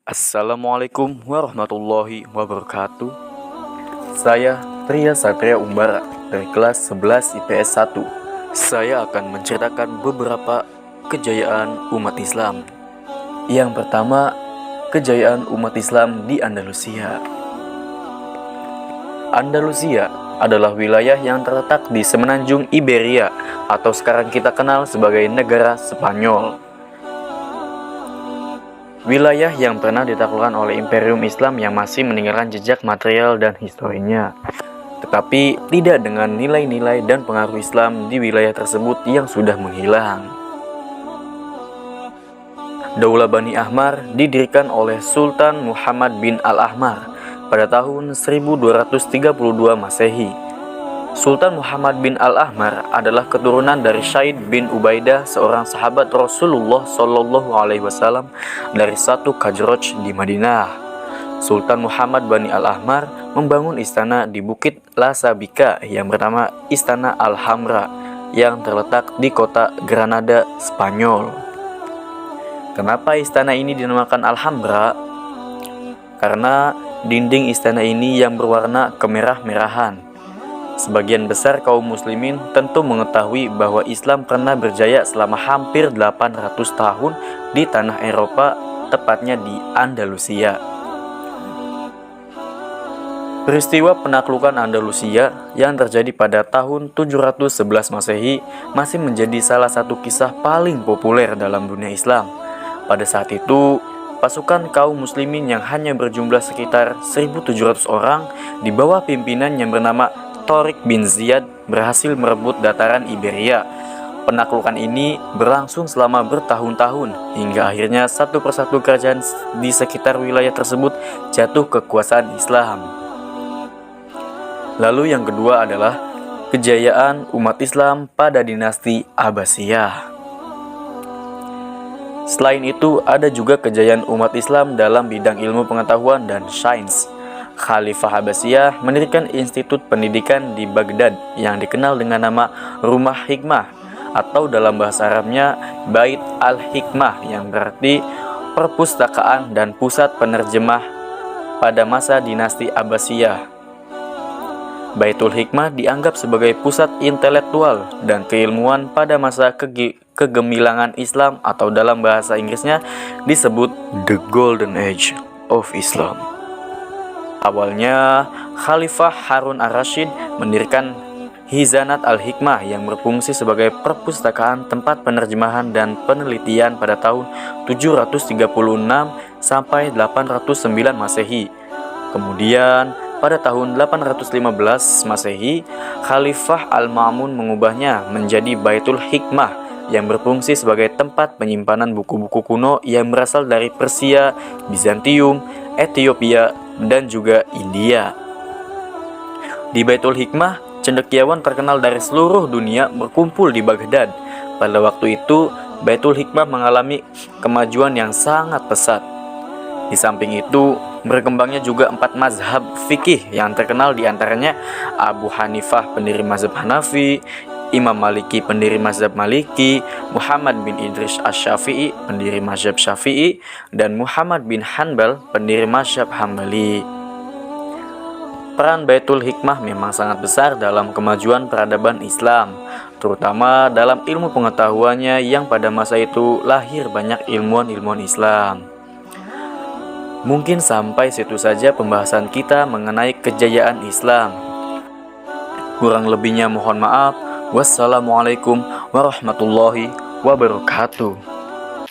Assalamualaikum warahmatullahi wabarakatuh. Saya Tria Satria Umbara dari kelas 11 IPS 1. Saya akan menceritakan beberapa kejayaan umat Islam. Yang pertama, kejayaan umat Islam di Andalusia. Andalusia adalah wilayah yang terletak di semenanjung Iberia atau sekarang kita kenal sebagai negara Spanyol. Wilayah yang pernah ditaklukkan oleh Imperium Islam yang masih meninggalkan jejak material dan historinya, tetapi tidak dengan nilai-nilai dan pengaruh Islam di wilayah tersebut yang sudah menghilang. Daulah Bani Ahmar didirikan oleh Sultan Muhammad bin Al-Ahmar pada tahun 1232 Masehi. Sultan Muhammad bin Al-Ahmar adalah keturunan dari Syed bin Ubaidah, seorang sahabat Rasulullah Shallallahu Alaihi Wasallam dari satu Khazraj di Madinah. Sultan Muhammad bin Al-Ahmar membangun istana di Bukit La Sabika yang bernama Istana Al-Hamra yang terletak di kota Granada, Spanyol. Kenapa istana ini dinamakan Alhambra? Karena dinding istana ini yang berwarna kemerah-merahan. Sebagian besar kaum muslimin tentu mengetahui bahwa Islam pernah berjaya selama hampir 800 tahun di tanah Eropa, tepatnya di Andalusia. Peristiwa penaklukan Andalusia yang terjadi pada tahun 711 Masehi masih menjadi salah satu kisah paling populer dalam dunia Islam. Pada saat itu, pasukan kaum muslimin yang hanya berjumlah sekitar 1.700 orang di bawah pimpinan yang bernama Tariq bin Ziyad berhasil merebut dataran Iberia. Penaklukan ini berlangsung selama bertahun-tahun hingga akhirnya satu persatu kerajaan di sekitar wilayah tersebut jatuh kekuasaan Islam. Lalu yang kedua adalah kejayaan umat Islam pada dinasti Abbasiyah. Selain itu, ada juga kejayaan umat Islam dalam bidang ilmu pengetahuan dan sains. Khalifah Abbasiyah mendirikan institut pendidikan di Baghdad yang dikenal dengan nama Rumah Hikmah atau dalam bahasa Arabnya Bait al-Hikmah yang berarti perpustakaan dan pusat penerjemah pada masa dinasti Abbasiyah. Baitul Hikmah dianggap sebagai pusat intelektual dan keilmuan pada masa kegemilangan Islam atau dalam bahasa Inggrisnya disebut The Golden Age of Islam. Awalnya, Khalifah Harun ar-Rasyid mendirikan Hizanat al-Hikmah yang berfungsi sebagai perpustakaan tempat penerjemahan dan penelitian pada tahun 736 sampai 809 Masehi. Kemudian, pada tahun 815 Masehi, Khalifah Al-Ma'mun mengubahnya menjadi Baitul Hikmah yang berfungsi sebagai tempat penyimpanan buku-buku kuno yang berasal dari Persia, Bizantium, Ethiopia, dan juga India. Di Baitul Hikmah, cendekiawan terkenal dari seluruh dunia berkumpul di Baghdad. Pada waktu itu, Baitul Hikmah mengalami kemajuan yang sangat pesat. Di samping itu, berkembangnya juga 4 mazhab fikih yang terkenal, diantaranya Abu Hanifah pendiri mazhab Hanafi, Imam Maliki pendiri mazhab Maliki, Muhammad bin Idris Asy-Syafi'i pendiri mazhab Syafi'i, dan Muhammad bin Hanbal pendiri mazhab Hambali. Peran Baitul Hikmah memang sangat besar dalam kemajuan peradaban Islam, terutama dalam ilmu pengetahuannya yang pada masa itu lahir banyak ilmuwan-ilmuwan Islam. Mungkin sampai situ saja pembahasan kita mengenai kejayaan Islam. Kurang lebihnya mohon maaf. Wassalamualaikum warahmatullahi wabarakatuh.